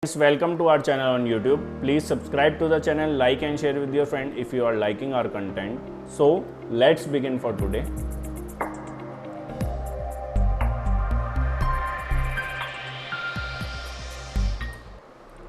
Welcome to our channel on YouTube. Please subscribe to the channel, like and share with your friend if you are liking our content. So let's begin for today.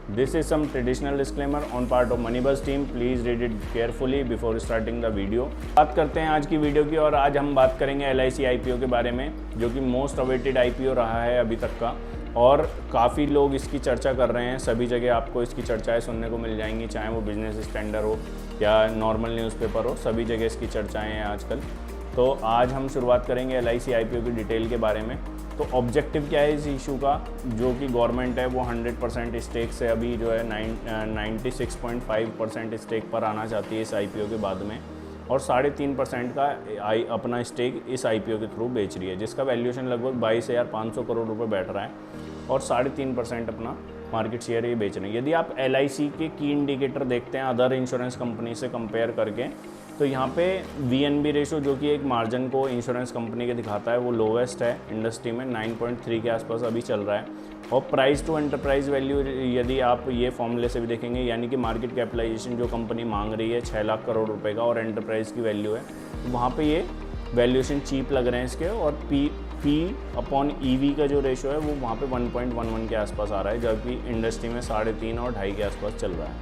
This is some traditional disclaimer on part of Moneybuzz team. Please read it carefully before starting the video. बात करते हैं आज की video की और आज हम बात करेंगे LIC IPO के बारे में, जो कि मोस्ट अवेटेड IPO रहा है अभी तक का और काफ़ी लोग इसकी चर्चा कर रहे हैं। सभी जगह आपको इसकी चर्चाएं सुनने को मिल जाएंगी, चाहे वो बिजनेस स्टैंडर्ड हो या नॉर्मल न्यूज़पेपर हो, सभी जगह इसकी चर्चाएं हैं आजकल। तो आज हम शुरुआत करेंगे LIC IPO की डिटेल के बारे में। तो ऑब्जेक्टिव क्या है इस इशू का, जो कि गवर्नमेंट है वो 100% स्टेक से अभी जो है 96.5% स्टेक पर आना चाहती है इस IPO के बाद में, और 3.5% का अपना स्टेक इस IPO के थ्रू बेच रही है, जिसका वैल्यूएशन लगभग 22,500 करोड़ रुपए बैठ रहा है और 3.5% अपना मार्केट शेयर ये बेच रहे हैं। यदि आप LIC के की इंडिकेटर देखते हैं अदर इंश्योरेंस कंपनी से कंपेयर करके, तो यहाँ पे VNB रेशो, जो कि एक मार्जिन को इंश्योरेंस कंपनी के दिखाता है, वो लोवेस्ट है इंडस्ट्री में, 9.3 के आसपास अभी चल रहा है। और प्राइस टू एंटरप्राइज वैल्यू यदि आप ये फॉर्मूले से भी देखेंगे, यानी कि मार्केट कैपिटलाइजेशन जो कंपनी मांग रही है 6 लाख करोड़ रुपए का और एंटरप्राइज की वैल्यू है, तो वहाँ पे ये वैल्यूएशन चीप लग रहे हैं इसके। और P/EV का जो रेशो है वो वहाँ पे 1.11 के आसपास आ रहा है, जबकि इंडस्ट्री में 3.5 और 2.5 के आसपास चल रहा है।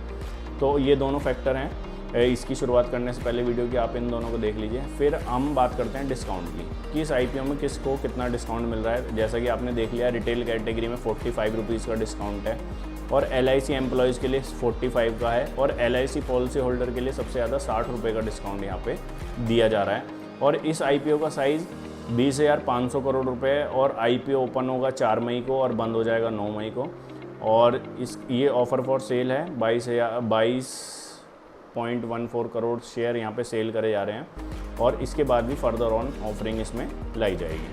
तो ये दोनों फैक्टर हैं। इसकी शुरुआत करने से पहले वीडियो की आप इन दोनों को देख लीजिए। फिर हम बात करते हैं डिस्काउंट की, कि इस IPO में किसको कितना डिस्काउंट मिल रहा है। जैसा कि आपने देख लिया, रिटेल कैटेगरी में 45 रुपीज़ का डिस्काउंट है और LIC एम्प्लॉयज़ के लिए 45 का है, और LIC पॉलिसी होल्डर के लिए सबसे ज़्यादा 60 रुपये का डिस्काउंट यहाँ पे दिया जा रहा है। और इस IPO का साइज़ 20,500 करोड़ रुपये, और IPO ओपन होगा 4 मई को और बंद हो जाएगा 9 मई को। और ये ऑफ़र फॉर सेल है, 22.14 करोड़ शेयर यहाँ पे सेल करे जा रहे हैं, और इसके बाद भी फर्दर ऑन ऑफरिंग इसमें लाई जाएगी।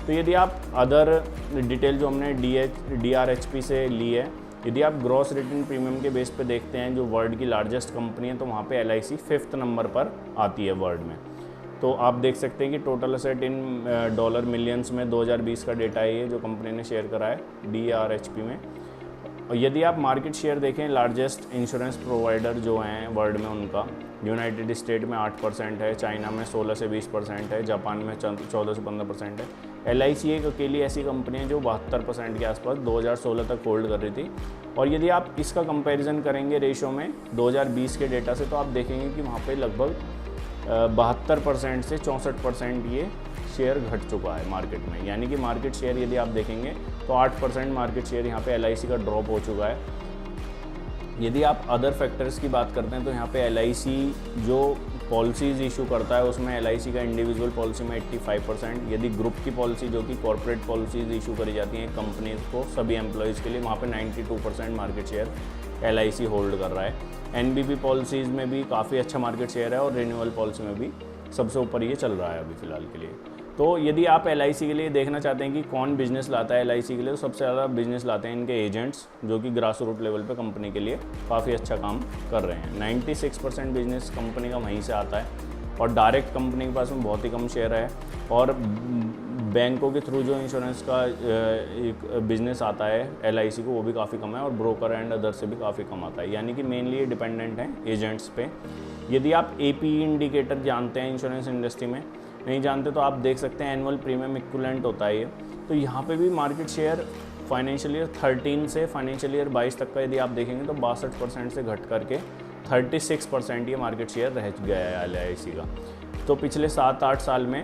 तो यदि आप अदर डिटेल जो हमने DRHP से ली है, यदि आप ग्रॉस रिटर्न प्रीमियम के बेस पे देखते हैं, जो वर्ल्ड की लार्जेस्ट कंपनी है, तो वहाँ पे LIC 5th नंबर पर आती है वर्ल्ड में। तो आप देख सकते हैं कि total asset in dollar millions में 2020 का डेटा है ये, जो कंपनी ने शेयर करा है DRHP में। और यदि आप मार्केट शेयर देखें, लार्जेस्ट इंश्योरेंस प्रोवाइडर जो हैं वर्ल्ड में, उनका यूनाइटेड स्टेट में 8% है, चाइना में 16 से 20% है, जापान में 14 से 15% है। LIC एक अकेली ऐसी कंपनी है जो 72% के आसपास 2016 तक होल्ड कर रही थी। और यदि आप इसका कंपैरिजन करेंगे रेशो में 2020 के डेटा से, तो आप देखेंगे कि वहाँ पे लगभग 72% से 64% ये शेयर घट चुका है मार्केट में। यानी कि मार्केट शेयर यदि आप देखेंगे तो 8% मार्केट शेयर यहाँ पे LIC का ड्रॉप हो चुका है। यदि आप अदर फैक्टर्स की बात करते हैं, तो यहाँ पे LIC जो पॉलिसीज़ इशू करता है, उसमें LIC का इंडिविजुअल पॉलिसी में 85%, यदि ग्रुप की पॉलिसी जो कि कॉर्पोरेट पॉलिसीज़ इशू करी जाती हैं कंपनीज को सभी एम्प्लॉयज़ के लिए, वहाँ पे 92% मार्केट शेयर LIC होल्ड कर रहा है। NBP पॉलिसीज़ में भी काफ़ी अच्छा मार्केट शेयर है, और रिन्यूअल पॉलिसी में भी सबसे ऊपर ये चल रहा है अभी फ़िलहाल के लिए। तो यदि आप LIC के लिए देखना चाहते हैं कि कौन बिज़नेस लाता है LIC के लिए, तो सबसे ज़्यादा बिज़नेस लाते हैं इनके एजेंट्स, जो कि ग्रास रूट लेवल पे कंपनी के लिए काफ़ी अच्छा काम कर रहे हैं। 96% बिजनेस कंपनी का वहीं से आता है, और डायरेक्ट कंपनी के पास में बहुत ही कम शेयर है, और बैंकों के थ्रू जो इंश्योरेंस का एक बिज़नेस आता है LIC को, वो भी काफ़ी कम है, और ब्रोकर एंड अदर से भी काफ़ी कम आता है। यानी कि मेनली ये डिपेंडेंट है एजेंट्स पे। यदि आप APE इंडिकेटर जानते हैं इंश्योरेंस इंडस्ट्री में, नहीं जानते तो आप देख सकते हैं, एनुअल प्रीमियम इक्विवेलेंट होता है ये। तो यहाँ पे भी मार्केट शेयर फाइनेंशियल ईयर 13 से फाइनेंशियल ईयर 22 तक का यदि आप देखेंगे, तो 62% से घट करके 36% ये मार्केट शेयर रह गया है LIC का। तो पिछले 7-8 साल में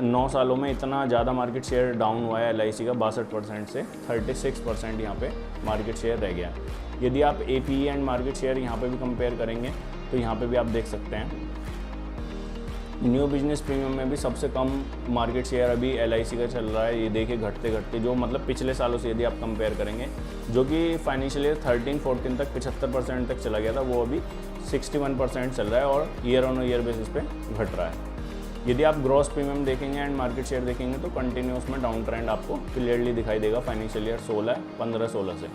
9 सालों में इतना ज़्यादा मार्केट शेयर डाउन हुआ है LIC का, 62% से 36% यहाँ पे मार्केट शेयर रह गया। यदि आप APE एंड मार्केट शेयर यहाँ पे भी कंपेयर करेंगे, तो यहाँ पे भी आप देख सकते हैं न्यू बिजनेस प्रीमियम में भी सबसे कम मार्केट शेयर अभी LIC का चल रहा है। ये देखिए घटते घटते, जो मतलब पिछले सालों से यदि आप कंपेयर करेंगे, जो कि फाइनेंशियल ईयर 13-14 तक 75% तक चला गया था, वो अभी 61% चल रहा है, और ईयर ऑन ईयर बेसिस पे घट रहा है। यदि आप ग्रॉस प्रीमियम देखेंगे एंड मार्केट शेयर देखेंगे, तो कंटिन्यूस में डाउन ट्रेंड आपको क्लियरली दिखाई देगा फाइनेंशियल ईयर 15-16 से।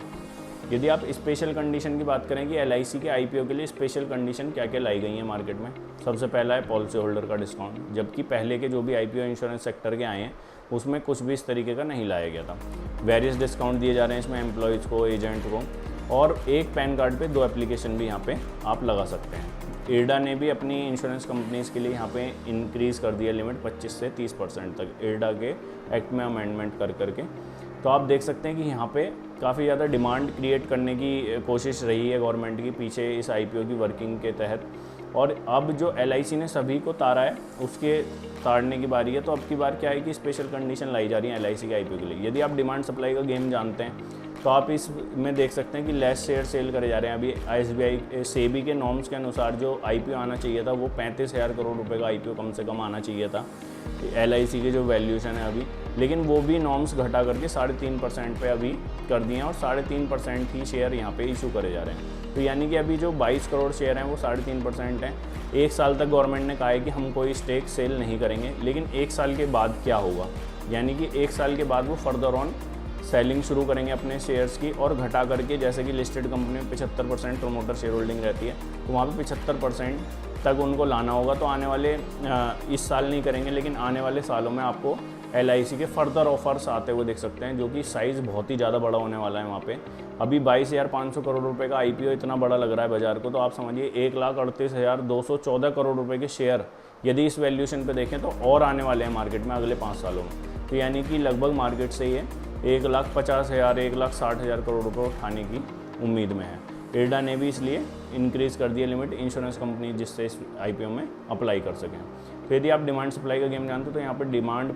यदि आप स्पेशल कंडीशन की बात करें कि LIC के IPO के लिए स्पेशल कंडीशन क्या क्या लाई गई हैं मार्केट में, सबसे पहला है पॉलिसी होल्डर का डिस्काउंट, जबकि पहले के जो भी IPO इंश्योरेंस सेक्टर के आए हैं उसमें कुछ भी इस तरीके का नहीं लाया गया था। वेरियस डिस्काउंट दिए जा रहे हैं इसमें एम्प्लॉयज़ को, एजेंट को। और एक पैन कार्ड पे 2 एप्लीकेशन भी यहाँ पे आप लगा सकते हैं। IRDA ने भी अपनी इंश्योरेंस कंपनीज़ के लिए यहाँ पे इंक्रीज़ कर दिया लिमिट 25 से 30% तक, IRDA के एक्ट में अमेंडमेंट कर करके। तो आप देख सकते हैं कि यहाँ पे काफ़ी ज़्यादा डिमांड क्रिएट करने की कोशिश रही है गवर्नमेंट की पीछे इस IPO की वर्किंग के तहत। और अब जो LIC ने सभी को तारा है उसके ताड़ने की बारी है। तो अब की बार क्या है कि स्पेशल कंडीशन लाई जा रही है LIC के IPO के लिए। यदि आप डिमांड सप्लाई का गेम जानते हैं तो आप इसमें देख सकते हैं कि लेस शेयर सेल करे जा रहे हैं। अभी SBI सेबी के नॉर्म्स के अनुसार जो IPO आना चाहिए था वो 35,000 करोड़ रुपए का IPO कम से कम आना चाहिए था LIC की जो वैल्यूएशन है अभी, लेकिन वो भी नॉर्म्स घटा करके 3.5% पे अभी कर दिए हैं और 3.5% ही शेयर यहाँ पे इशू करे जा रहे हैं। तो यानी कि अभी जो 22 करोड़ शेयर हैं वो 3.5% हैं। 1 साल तक गवर्नमेंट ने कहा है कि हम कोई स्टेक सेल नहीं करेंगे, लेकिन 1 साल के बाद क्या होगा, यानी कि 1 साल के बाद वो फर्दर ऑन सेलिंग शुरू करेंगे अपने शेयर्स की और घटा करके, जैसे कि लिस्टेड कंपनी में 75% प्रमोटर शेयर होल्डिंग रहती है तो वहाँ पे 75% तक उनको लाना होगा। तो आने वाले इस साल नहीं करेंगे, लेकिन आने वाले सालों में आपको LIC के फर्दर ऑफर्स आते हुए देख सकते हैं, जो कि साइज़ बहुत ही ज़्यादा बड़ा होने वाला है वहाँ पे। अभी 22,500 करोड़ रुपए का IPO इतना बड़ा लग रहा है बाजार को, तो आप समझिए 1,38,214 करोड़ रुपए के शेयर यदि इस वैल्यूएशन पे देखें तो और आने वाले हैं मार्केट में अगले 5 सालों में। तो यानी कि लगभग मार्केट से ये 1,50,000 1,60,000 करोड़ रुपए उठाने की उम्मीद में है। IRDA ने भी इसलिए इंक्रीज़ कर दिया लिमिट इंश्योरेंस कंपनी जिससे इस IPO में अप्लाई कर सकें। तो यदि आप डिमांड सप्लाई का गेम जानते हो तो यहाँ पर डिमांड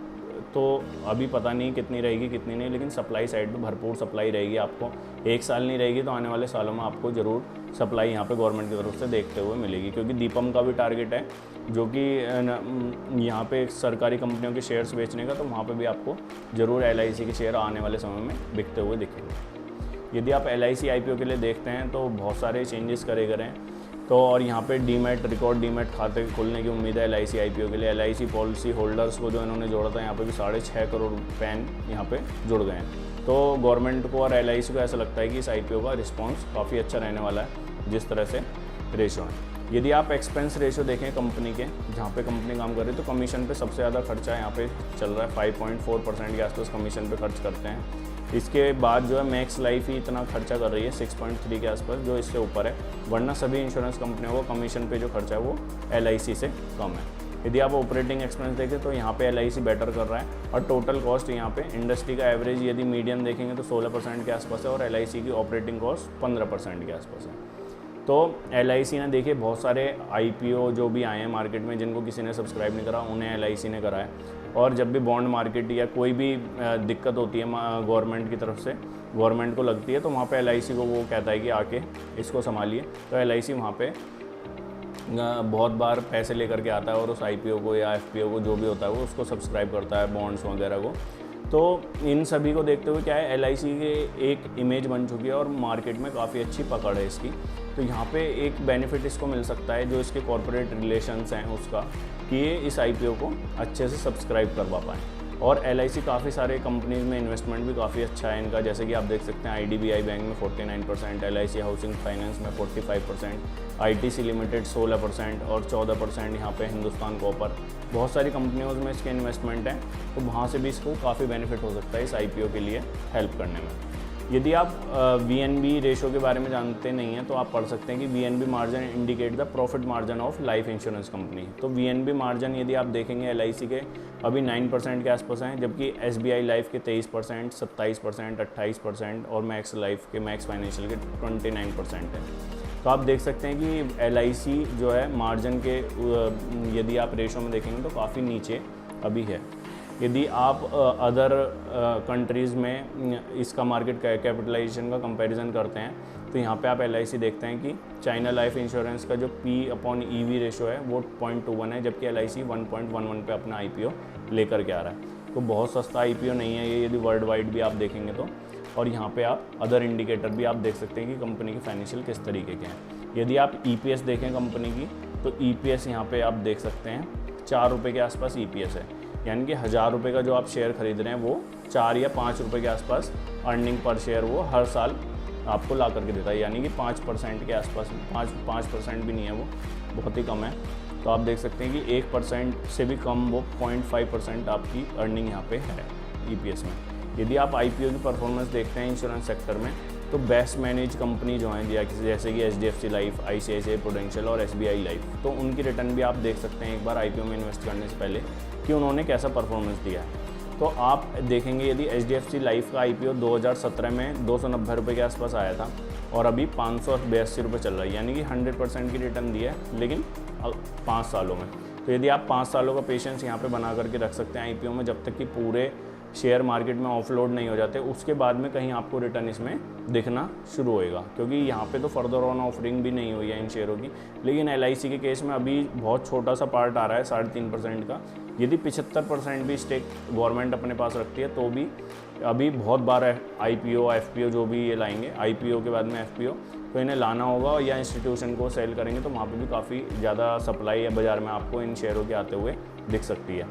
तो अभी पता नहीं कितनी रहेगी कितनी नहीं, लेकिन सप्लाई साइड पे भरपूर सप्लाई रहेगी। आपको 1 साल नहीं रहेगी तो आने वाले सालों में आपको ज़रूर सप्लाई यहाँ पे गवर्नमेंट की तरफ से देखते हुए मिलेगी, क्योंकि दीपम का भी टारगेट है जो कि यहाँ पे सरकारी कंपनियों के शेयर्स बेचने का, तो वहाँ पे भी आपको ज़रूर LIC के शेयर आने वाले समय में बिकते हुए दिखेंगे। यदि आप LIC IPO के लिए देखते हैं तो बहुत सारे चेंजेस करे गए हैं। तो और यहाँ पे रिकॉर्ड डीमैट खाते खोलने की उम्मीद है LIC IPO के लिए। LIC पॉलिसी होल्डर्स को जो इन्होंने जोड़ा था यहाँ पे भी 6.5 करोड़ पैन यहाँ पे जुड़ गए हैं। तो गवर्नमेंट को और LIC को ऐसा लगता है कि इस IPO का रिस्पांस काफ़ी अच्छा रहने वाला है जिस तरह से रेशो है। यदि आप एक्सपेंस रेशो देखें कंपनी के, जहाँ पे कंपनी काम कर रही है, तो कमीशन पे सबसे ज़्यादा खर्चा यहाँ पे चल रहा है। 5.4% के आसपास कमीशन पे खर्च करते हैं। इसके बाद जो है मैक्स लाइफ ही इतना खर्चा कर रही है 6.3 के आसपास, जो इससे ऊपर है, वरना सभी इंश्योरेंस कंपनियों को कमीशन पे जो खर्चा है वो LIC से कम है। यदि आप ऑपरेटिंग एक्सपेंस देखें तो यहाँ पे LIC बेटर कर रहा है और टोटल कॉस्ट यहाँ पे इंडस्ट्री का एवरेज यदि मीडियन देखेंगे तो 16% के आसपास है और LIC की ऑपरेटिंग कॉस्ट 15% के आसपास है। तो LIC ने देखिए बहुत सारे IPO जो भी आए हैं मार्केट में, जिनको किसी ने सब्सक्राइब नहीं करा उन्हें LIC ने करा है। और जब भी बॉन्ड मार्केट या कोई भी दिक्कत होती है गवर्नमेंट की तरफ से, गवर्नमेंट को लगती है, तो वहाँ पे LIC को वो कहता है कि आके इसको संभालिए। तो LIC वहाँ पे बहुत बार पैसे लेकर के आता है और उस IPO को या FPO को जो भी होता है वो उसको सब्सक्राइब करता है, बॉन्ड्स वगैरह को। तो इन सभी को देखते हुए क्या है, LIC के एक इमेज बन चुकी है और मार्केट में काफ़ी अच्छी पकड़ है इसकी। तो यहाँ पे एक बेनिफिट इसको मिल सकता है जो इसके कॉर्पोरेट रिलेशंस हैं उसका, कि ये इस IPO को अच्छे से सब्सक्राइब करवा पाएँ। और LIC काफ़ी सारे कंपनीज़ में इन्वेस्टमेंट भी काफ़ी अच्छा है इनका, जैसे कि आप देख सकते हैं IDBI बैंक में 49%, LIC हाउसिंग फाइनेंस में 45%, ITC लिमिटेड 16% और 14% यहाँ पे हिंदुस्तान कॉपर। बहुत सारी कंपनियों में इसके इन्वेस्टमेंट हैं, तो वहाँ से भी इसको काफ़ी बेनिफिट हो सकता है इस IPO के लिए हेल्प करने में। यदि आप VNB रेशो के बारे में जानते नहीं हैं तो आप पढ़ सकते हैं कि VNB margin indicate the profit margin of life insurance company. तो VNB मार्जिन यदि आप देखेंगे LIC के अभी 9% के आसपास हैं, जबकि SBI लाइफ के 23%, 27%, 28% और मैक्स लाइफ के, मैक्स फाइनेंशियल के 29% है। तो आप देख सकते हैं कि LIC जो है मार्जिन के यदि आप रेशो में देखेंगे तो काफ़ी नीचे अभी है। यदि आप अदर कंट्रीज़ में इसका मार्केट कैपिटलाइजेशन का कंपैरिजन करते हैं तो यहाँ पे आप LIC देखते हैं कि चाइना लाइफ इंश्योरेंस का जो P/EV रेशो है वो 0.21 है, जबकि LIC 1.11 पे अपना IPO लेकर के आ रहा है। तो बहुत सस्ता IPO नहीं है ये, यदि वर्ल्ड वाइड भी आप देखेंगे तो। और यहाँ पे आप अदर इंडिकेटर भी आप देख सकते हैं कि कंपनी की फाइनेंशियल किस तरीके के हैं। यदि आप EPS देखें कंपनी की तो EPS यहाँ पे आप देख सकते हैं 4 रुपये के आसपास EPS है, यानी कि 1000 रुपये का जो आप शेयर खरीद रहे हैं वो 4 या 5 रुपये के आसपास अर्निंग पर शेयर वो हर साल आपको ला करके देता है, यानी कि 5% के आसपास, 5% भी नहीं है, वो बहुत ही कम है। तो आप देख सकते हैं कि 1% से भी कम वो 0.5% आपकी अर्निंग यहाँ पे है EPS में। यदि आप IPO की परफॉर्मेंस देखते हैं इंश्योरेंस सेक्टर में तो बेस्ट मैनेज कंपनी जो हैं जैसे कि HDFC लाइफ, ICICI प्रूडेंशियल और SBI लाइफ, तो उनकी रिटर्न भी आप देख सकते हैं एक बार IPO में इन्वेस्ट करने से पहले कि उन्होंने कैसा परफॉर्मेंस दिया है। तो आप देखेंगे यदि HDFC लाइफ का IPO 2017 में 290 रुपये के आसपास आया था और अभी 582 रुपये चल रहा है, यानी कि 100% की रिटर्न दी है, लेकिन 5 सालों में। तो यदि आप 5 सालों का पेशेंस यहाँ पे बना करके रख सकते हैं IPO में, जब तक कि पूरे शेयर मार्केट में ऑफलोड नहीं हो जाते, उसके बाद में कहीं आपको रिटर्न इसमें दिखना शुरू होएगा, क्योंकि यहाँ पे तो फर्दर ऑन ऑफरिंग भी नहीं हुई है इन शेयरों की। लेकिन LIC के केस में अभी बहुत छोटा सा पार्ट आ रहा है 3.5% का। यदि 75% भी स्टेक गवर्नमेंट अपने पास रखती है तो भी अभी बहुत बार IPO FPO जो भी ये लाएंगे, IPO के बाद में FPO, तो इन्हें लाना होगा या इंस्टीट्यूशन को सेल करेंगे, तो वहाँ पे भी काफ़ी ज़्यादा सप्लाई है बाज़ार में आपको इन शेयरों के आते हुए दिख सकती है।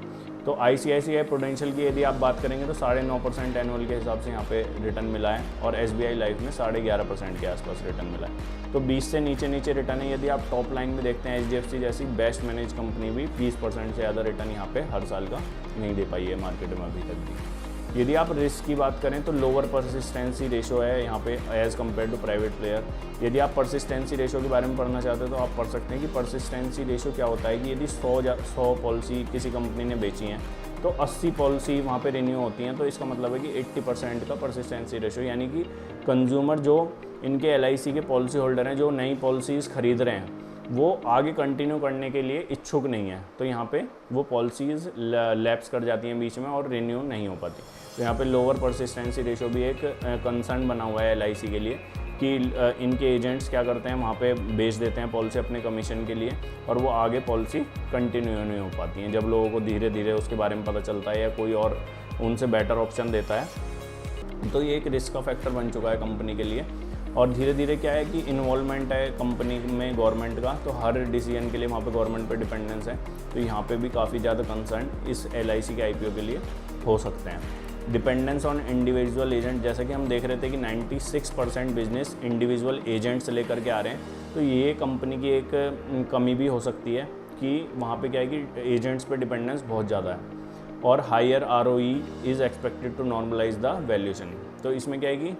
तो ICICI प्रूडेंशियल की यदि आप बात करेंगे तो 9.5% एनुअल के हिसाब से यहाँ पे रिटर्न मिला है, और SBI लाइफ में 11.5% के आसपास रिटर्न मिला है। तो 20 से नीचे रिटर्न है। यदि आप टॉप लाइन में देखते हैं HDFC जैसी बेस्ट मैनेज कंपनी भी 20% से ज़्यादा रिटर्न यहाँ पे हर साल का नहीं दे पाई है मार्केट में अभी तक भी। यदि आप रिस्क की बात करें तो लोअर परसिस्टेंसी रेशो है यहाँ पे as compare to private player. यदि आप परसिस्टेंसी रेशो के बारे में पढ़ना चाहते हैं तो आप पढ़ सकते हैं कि परसिस्टेंसी रेशो क्या होता है कि यदि 100 पॉलिसी किसी कंपनी ने बेची हैं तो 80 पॉलिसी वहाँ पे रिन्यू होती हैं, तो इसका मतलब है कि 80% का परसिस्टेंसी रेशो, यानी कि कंज्यूमर जो इनके LIC के पॉलिसी होल्डर हैं जो नई पॉलिसीज़ खरीद रहे हैं वो आगे कंटिन्यू करने के लिए इच्छुक नहीं है, तो यहाँ पे वो पॉलिसीज़ लैप्स कर जाती हैं बीच में और रिन्यू नहीं हो पाती। तो यहाँ पे लोअर परसिस्टेंसी रेशो भी एक कंसर्न बना हुआ है LIC के लिए कि इनके एजेंट्स क्या करते हैं, वहाँ पे बेच देते हैं पॉलिसी अपने कमीशन के लिए, और वो आगे पॉलिसी कंटिन्यू नहीं हो पाती हैं जब लोगों को धीरे धीरे उसके बारे में पता चलता है या कोई और उनसे बेटर ऑप्शन देता है। तो ये एक रिस्क का फैक्टर बन चुका है कंपनी के लिए। और धीरे धीरे क्या है कि इन्वॉल्वमेंट है कंपनी में गवर्नमेंट का, तो हर डिसीजन के लिए वहाँ पे गवर्नमेंट पे डिपेंडेंस है, तो यहाँ पे भी काफ़ी ज़्यादा कंसर्न इस LIC के IPO के लिए हो सकते हैं। डिपेंडेंस ऑन इंडिविजुअल एजेंट, जैसा कि हम देख रहे थे कि 96% बिजनेस इंडिविजुअल एजेंट से लेकर के आ रहे हैं, तो ये कंपनी की एक कमी भी हो सकती है कि वहाँ पे क्या है कि एजेंट्स पे डिपेंडेंस बहुत ज़्यादा है। और higher ROE is expected to normalise the valuation, तो इसमें क्या है कि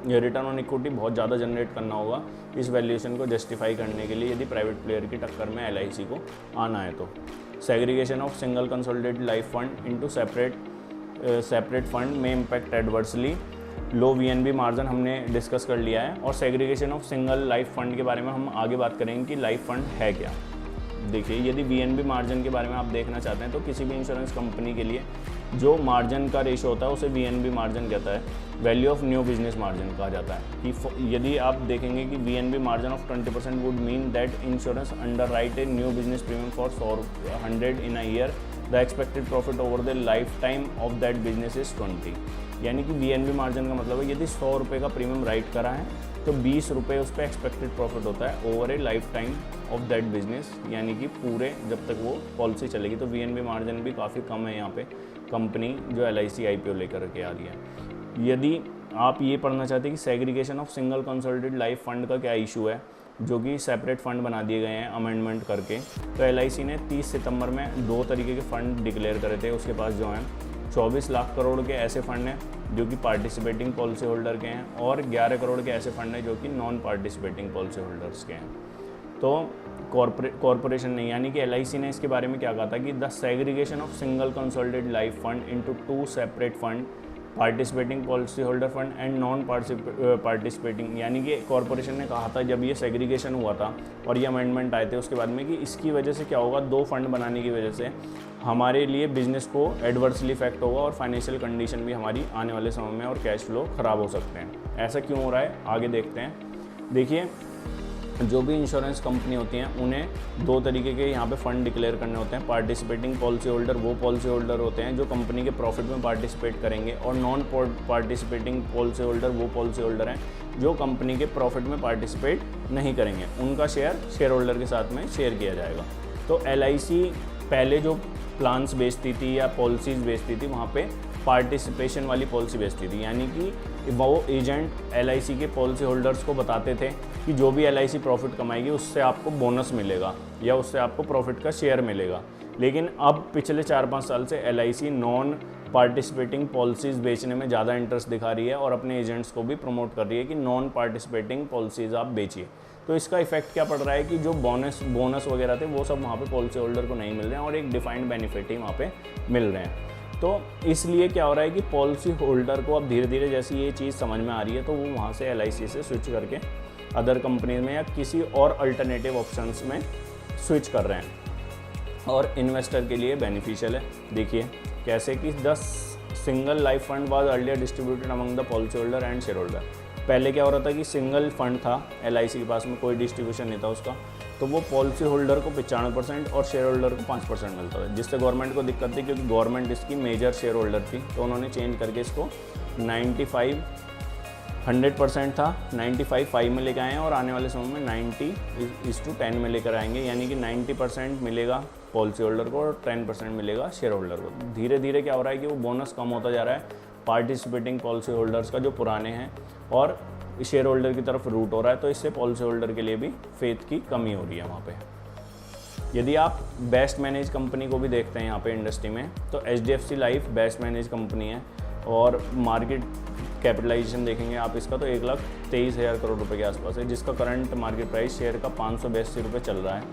रिटर्न ऑन इक्विटी बहुत ज़्यादा जनरेट करना होगा इस वैल्यूएशन को जस्टिफाई करने के लिए यदि प्राइवेट प्लेयर की टक्कर में LIC को आना है। तो segregation of single consolidated life fund into separate fund में इम्पैक्ट एडवर्सली। लो VNB मार्जिन हमने डिस्कस कर लिया है, और segregation of single life fund के बारे में हम आगे बात करेंगे कि लाइफ फंड है क्या। देखिए, यदि VNB मार्जिन के बारे में आप देखना चाहते हैं तो किसी भी इंश्योरेंस कंपनी के लिए जो मार्जिन का रेशो होता है उसे VNB मार्जिन कहता है, value of new business margin कहा जाता है। कि यदि आप देखेंगे कि VNB margin of 20% would mean that insurance under right a new business premium for 100 in a year, the expected profit over the life time of that business is 20। यानी कि VNB मार्जिन का मतलब है यदि 100 रुपये का प्रीमियम राइट करा है तो 20 रुपये उस पर एक्सपेक्टेड प्रॉफिट होता है over A life time of that business, यानी कि पूरे जब तक वो पॉलिसी चलेगी। तो VNB मार्जिन भी काफ़ी कम है यहाँ पे कंपनी जो LIC IPO लेकर के आ रही है। यदि आप ये पढ़ना चाहते हैं कि segregation of single consolidated life fund का क्या इशू है, जो कि सेपरेट फ़ंड बना दिए गए हैं अमेंडमेंट करके, तो LIC ने 30 सितंबर में 2 तरीके के फ़ंड डिक्लेयर करे थे। उसके पास जो हैं 24 लाख करोड़ के ऐसे फ़ंड हैं जो कि पार्टिसिपेटिंग पॉलिसी होल्डर के हैं, और 11 करोड़ के ऐसे फ़ंड हैं जो कि नॉन पार्टिसिपेटिंग पॉलिसी होल्डर्स के हैं। तो कॉरपोरेशन नहीं, यानी कि LIC ने इसके बारे में क्या कहा था कि the segregation of single consolidated life fund into 2 separate fund, participating policy holder fund and non participating, यानी कि कॉरपोरेशन ने कहा था जब ये सेग्रीगेशन हुआ था और ये अमेंडमेंट आए थे उसके बाद में कि इसकी वजह से क्या होगा, 2 फंड बनाने की वजह से हमारे लिए बिजनेस को एडवर्सली इफेक्ट होगा और फाइनेंशियल कंडीशन भी हमारी आने वाले समय में और कैश फ्लो ख़राब हो सकते हैं। ऐसा क्यों हो रहा है आगे देखते हैं। देखिए, जो भी इंश्योरेंस कंपनी होती हैं उन्हें 2 तरीके के यहाँ पे फ़ंड डिक्लेयर करने होते हैं। पार्टिसिपेटिंग पॉलिसी होल्डर वो पॉलिसी होल्डर होते हैं जो कंपनी के प्रॉफिट में पार्टिसिपेट करेंगे, और नॉन पार्टिसिपेटिंग पॉलिसी होल्डर वो पॉलिसी होल्डर हैं जो कंपनी के प्रॉफिट में पार्टिसिपेट नहीं करेंगे। उनका शेयर होल्डर के साथ में शेयर किया जाएगा। तो LIC पहले जो प्लान्स बेचती थी या पॉलिसीज़ बेचती थी वहाँ पे पार्टिसिपेशन वाली पॉलिसी बेचती थी, यानी कि वो एजेंट LIC के पॉलिसी होल्डर्स को बताते थे कि जो भी LIC प्रॉफिट कमाएगी उससे आपको बोनस मिलेगा या उससे आपको प्रॉफिट का शेयर मिलेगा। लेकिन अब पिछले 4-5 साल से LIC नॉन पार्टिसिपेटिंग पॉलिसीज़ बेचने में ज़्यादा इंटरेस्ट दिखा रही है और अपने एजेंट्स को भी प्रमोट कर रही है कि नॉन पार्टिसिपेटिंग पॉलिसीज़ आप बेचिए। तो इसका इफेक्ट क्या पड़ रहा है कि जो बोनस वगैरह थे वो सब वहाँ पे पॉलिसी होल्डर को नहीं मिल रहे हैं और एक डिफाइंड बेनिफिट ही वहाँ पे मिल रहे हैं। तो इसलिए क्या हो रहा है कि पॉलिसी होल्डर को अब धीरे धीरे जैसे ये चीज़ समझ में आ रही है तो वो वहाँ से LIC से स्विच करके अदर कंपनी में या किसी और अल्टरनेटिव ऑप्शंस में स्विच कर रहे हैं और इन्वेस्टर के लिए बेनिफिशियल है। देखिए कैसे कि 10 single life fund was earlier distributed among the policy holder and share holder. पहले क्या हो रहा था कि सिंगल फंड था LIC के पास में, कोई डिस्ट्रीब्यूशन नहीं था उसका, तो वो पॉलिसी होल्डर को 95% और शेयर होल्डर को 5% मिलता था, जिससे गवर्नमेंट को दिक्कत थी क्योंकि गवर्नमेंट इसकी मेजर शेयर होल्डर थी। तो उन्होंने चेंज करके इसको 100% था 95/5 में लेकर आए हैं और आने वाले समय में 90:10 में लेकर आएंगे, यानी कि 90% मिलेगा पॉलिसी होल्डर को और 10% मिलेगा शेयर होल्डर को। धीरे धीरे क्या हो रहा है कि वो बोनस कम होता जा रहा है पार्टिसिपेटिंग पॉलिसी होल्डर्स का जो पुराने हैं और शेयर होल्डर की तरफ रूट हो रहा है, तो इससे पॉलिसी होल्डर के लिए भी फेथ की कमी हो रही है वहाँ पे। यदि आप बेस्ट मैनेज कंपनी को भी देखते हैं यहाँ पे इंडस्ट्री में, तो HDFC life best manage company है और मार्केट कैपिटलाइजेशन देखेंगे आप इसका तो 1,23,000 करोड़ रुपए के आसपास है, जिसका करंट मार्केट प्राइस शेयर का 582 रुपये चल रहा है।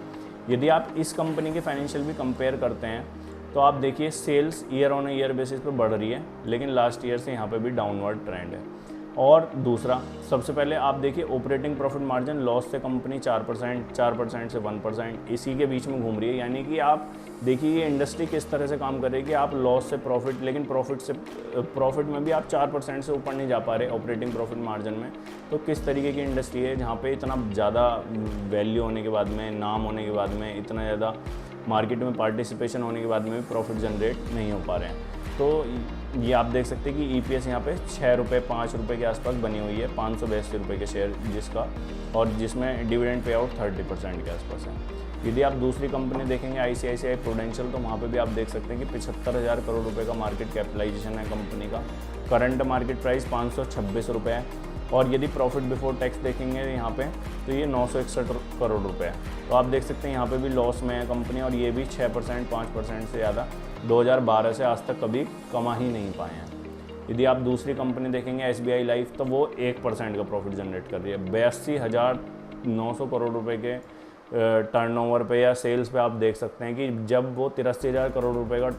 यदि आप इस कंपनी के फाइनेंशियल भी कंपेयर करते हैं तो आप देखिए sales year on year basis पे बढ़ रही है, लेकिन लास्ट ईयर से यहाँ पे भी डाउनवर्ड ट्रेंड है। और दूसरा, सबसे पहले आप देखिए ऑपरेटिंग प्रॉफिट मार्जिन लॉस से कंपनी 4% से 1% इसी के बीच में घूम रही है, यानी कि आप देखिए ये इंडस्ट्री किस तरह से काम कर रही है कि आप लॉस से प्रॉफिट, लेकिन प्रॉफिट में भी आप 4% से ऊपर नहीं जा पा रहे ऑपरेटिंग प्रॉफिट मार्जिन में। तो किस तरीके की इंडस्ट्री है जहाँ पे इतना ज़्यादा वैल्यू होने के बाद में, नाम होने के बाद में, इतना ज़्यादा मार्केट में पार्टिसिपेशन होने के बाद में भी प्रॉफिट जनरेट नहीं हो पा रहे हैं। तो ये आप देख सकते हैं कि EPS यहाँ पे 6 रुपये 5 रुपये के आसपास बनी हुई है, 582 रुपये के शेयर जिसका, और जिसमें डिविडेंड पे आउट 30% के आसपास है। यदि आप दूसरी कंपनी देखेंगे ICICI प्रूडेंशियल, तो वहाँ पे भी आप देख सकते हैं कि 75,000 करोड़ रुपए का मार्केट कैपिटलाइजेशन है कंपनी का, करंट मार्केट प्राइस 526 रुपये है, और यदि प्रॉफिट बिफोर टैक्स देखेंगे यहाँ पे तो ये 961 करोड़ रुपए है। तो आप देख सकते हैं यहाँ पे भी लॉस में है कंपनी, और ये भी 6% 5% से ज़्यादा 2012 से आज तक कभी कमा ही नहीं पाए हैं। यदि आप दूसरी कंपनी देखेंगे SBI लाइफ, तो वो 1% का प्रॉफिट जनरेट कर रही है। 82,900 करोड़ रुपए के टर्नओवर पे या सेल्स पे आप देख सकते हैं कि जब वो 83,000 करोड़ रुपए का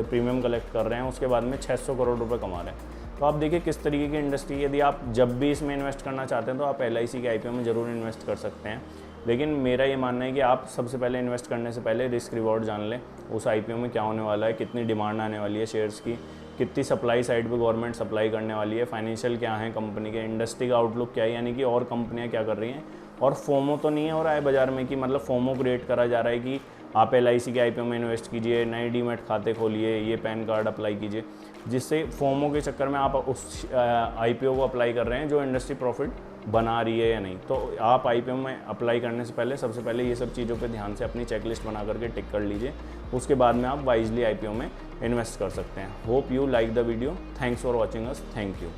प्रीमियम कलेक्ट कर रहे हैं, उसके बाद में 600 करोड़ रुपए कमा रहे हैं। तो आप देखिए किस तरीके की इंडस्ट्री। यदि आप जब भी इसमें इन्वेस्ट करना चाहते हैं तो आप LIC के IPO में ज़रूर इन्वेस्ट कर सकते हैं, लेकिन मेरा ये मानना है कि आप सबसे पहले इन्वेस्ट करने से पहले रिस्क रिवॉर्ड जान लें, उस IPO में क्या होने वाला है, कितनी डिमांड आने वाली है शेयर्स की, कितनी सप्लाई साइड पे गवर्नमेंट सप्लाई करने वाली है, फाइनेंशियल क्या है कंपनी के, इंडस्ट्री का आउटलुक क्या है, यानी कि और कंपनियाँ क्या कर रही हैं, और फोमो तो नहीं हो रहा है बाज़ार में कि मतलब फोमो क्रिएट करा जा रहा है कि आप LIC के IPO में इन्वेस्ट कीजिए, नए डीमैट खाते खोलिए, ये पैन कार्ड अप्लाई कीजिए, जिससे फोमो के चक्कर में आप उस IPO को अप्लाई कर रहे हैं जो इंडस्ट्री प्रॉफिट बना रही है या नहीं। तो आप IPO में अप्लाई करने से पहले सबसे पहले ये सब चीज़ों पे ध्यान से अपनी चेकलिस्ट बना करके टिक कर लीजिए, उसके बाद में आप वाइजली IPO में इन्वेस्ट कर सकते हैं। Hope you like the video. Thanks for watching us. Thank you.